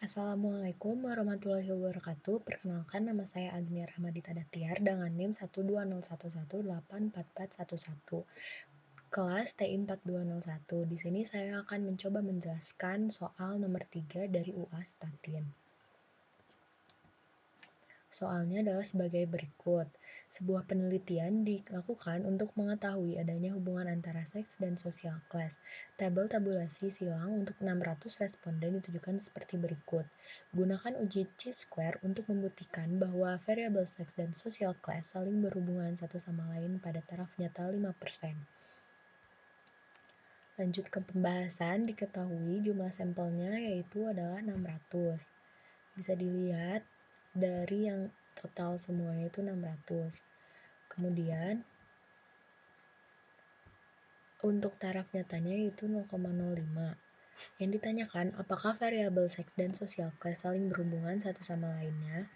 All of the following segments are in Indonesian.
Assalamualaikum warahmatullahi wabarakatuh. Perkenalkan, nama saya Agnia Rahmadita Datiar dengan NIM 12011844411. Kelas TI 4201. Di sini saya akan mencoba menjelaskan soal nomor 3 dari UAS Statin. Soalnya adalah sebagai berikut. Sebuah penelitian dilakukan untuk mengetahui adanya hubungan antara seks dan social class. Tabel tabulasi silang untuk 600 responden ditujukan seperti berikut. Gunakan uji chi-square untuk membuktikan bahwa variabel seks dan social class saling berhubungan satu sama lain pada taraf nyata 5%. Lanjut ke pembahasan, diketahui jumlah sampelnya yaitu adalah 600. Bisa dilihat dari yang total semuanya itu 600. Kemudian untuk taraf nyatanya itu 0,05. Yang ditanyakan, apakah variabel seks dan social class saling berhubungan satu sama lainnya?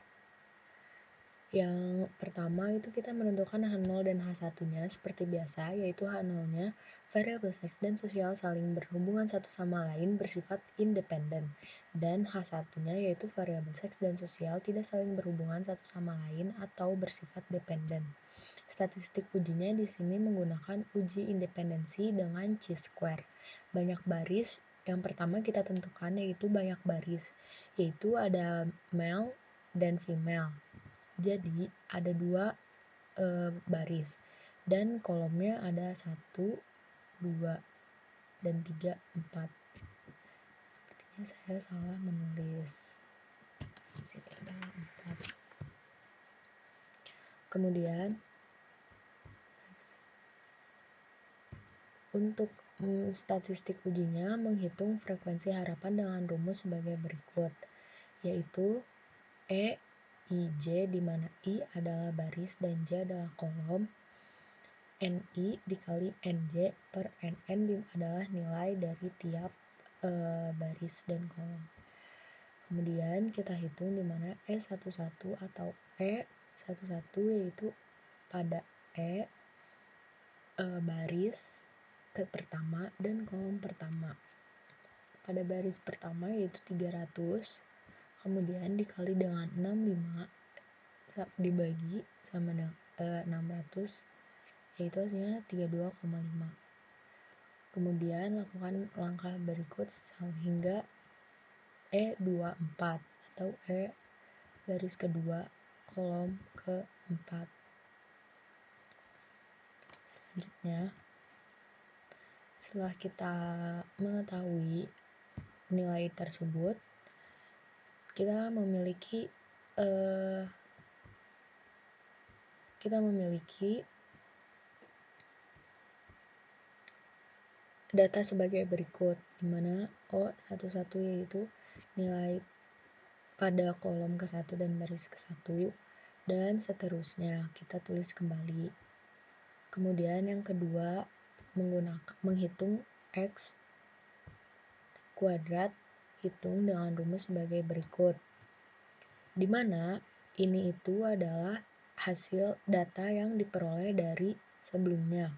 Yang pertama itu kita menentukan H0 dan H1-nya seperti biasa, yaitu H0-nya variabel seks dan sosial saling berhubungan satu sama lain bersifat independen, dan H1-nya yaitu variabel seks dan sosial tidak saling berhubungan satu sama lain atau bersifat dependen. Statistik ujinya di sini menggunakan uji independensi dengan chi-square. Banyak baris, yang pertama kita tentukan yaitu banyak baris, yaitu ada male dan female. Jadi ada dua baris dan kolomnya ada 1, 2, dan 3, 4. Sepertinya saya salah menulis. Di sini ada 4. Kemudian untuk statistik ujinya menghitung frekuensi harapan dengan rumus sebagai berikut, yaitu E, I, J, di mana I adalah baris dan J adalah kolom. NI dikali NJ per NN adalah nilai dari tiap baris dan kolom. Kemudian kita hitung di mana E11 atau E11 yaitu pada baris pertama dan kolom pertama. Pada baris pertama yaitu 300, kemudian dikali dengan 65 dibagi sama 600, yaitu hasilnya 32,5. Kemudian lakukan langkah berikut hingga E24 atau E baris kedua kolom keempat. Selanjutnya, setelah kita mengetahui nilai tersebut, kita memiliki data sebagai berikut, di mana O11 yaitu nilai pada kolom ke-1 dan baris ke-1, dan seterusnya kita tulis kembali. Kemudian yang kedua, menghitung X kuadrat, hitung dengan rumus sebagai berikut, di mana ini itu adalah hasil data yang diperoleh dari sebelumnya,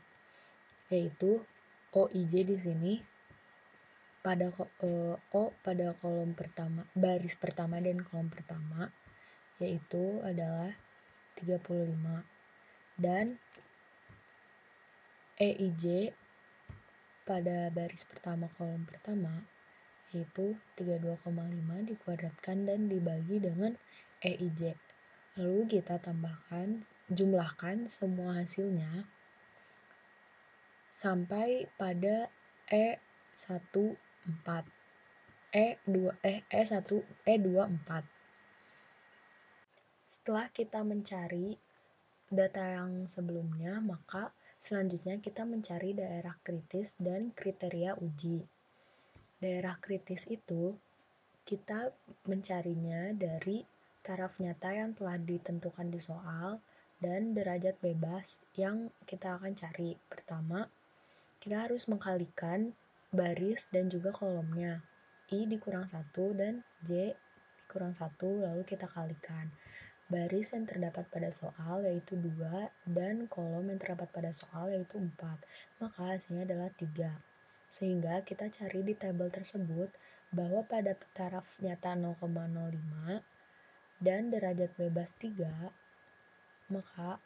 yaitu OIJ di sini pada pada kolom pertama, baris pertama dan kolom pertama yaitu adalah 35, dan EIJ pada baris pertama kolom pertama yaitu 32,5 dikuadratkan dan dibagi dengan EIJ. Lalu kita jumlahkan semua hasilnya sampai pada E24. Setelah kita mencari data yang sebelumnya, maka selanjutnya kita mencari daerah kritis dan kriteria uji. Daerah kritis itu kita mencarinya dari taraf nyata yang telah ditentukan di soal dan derajat bebas yang kita akan cari. Pertama, kita harus mengkalikan baris dan juga kolomnya. I dikurang 1 dan J dikurang 1, lalu kita kalikan. Baris yang terdapat pada soal yaitu 2 dan kolom yang terdapat pada soal yaitu 4. Maka hasilnya adalah 3. Sehingga kita cari di tabel tersebut bahwa pada taraf nyata 0,05 dan derajat bebas 3, maka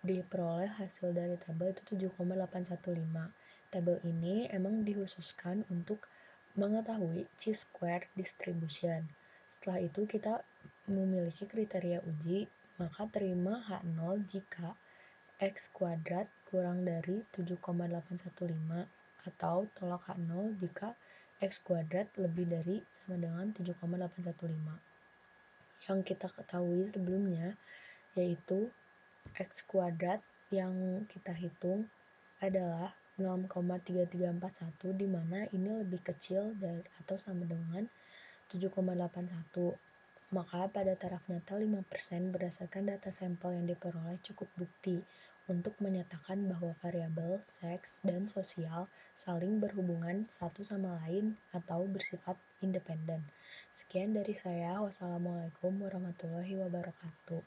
diperoleh hasil dari tabel itu 7,815. Tabel ini emang dikhususkan untuk mengetahui chi-square distribution. Setelah itu kita memiliki kriteria uji, maka terima H0 jika X kuadrat kurang dari 7,815 atau tolak H0 jika X kuadrat lebih dari sama dengan 7,815. Yang kita ketahui sebelumnya yaitu X kuadrat yang kita hitung adalah 0,3341, di mana ini lebih kecil dari atau sama dengan 7,81. Maka pada taraf nyata 5% berdasarkan data sampel yang diperoleh cukup bukti untuk menyatakan bahwa variabel seks dan sosial saling berhubungan satu sama lain atau bersifat independen. Sekian dari saya. Wassalamualaikum warahmatullahi wabarakatuh.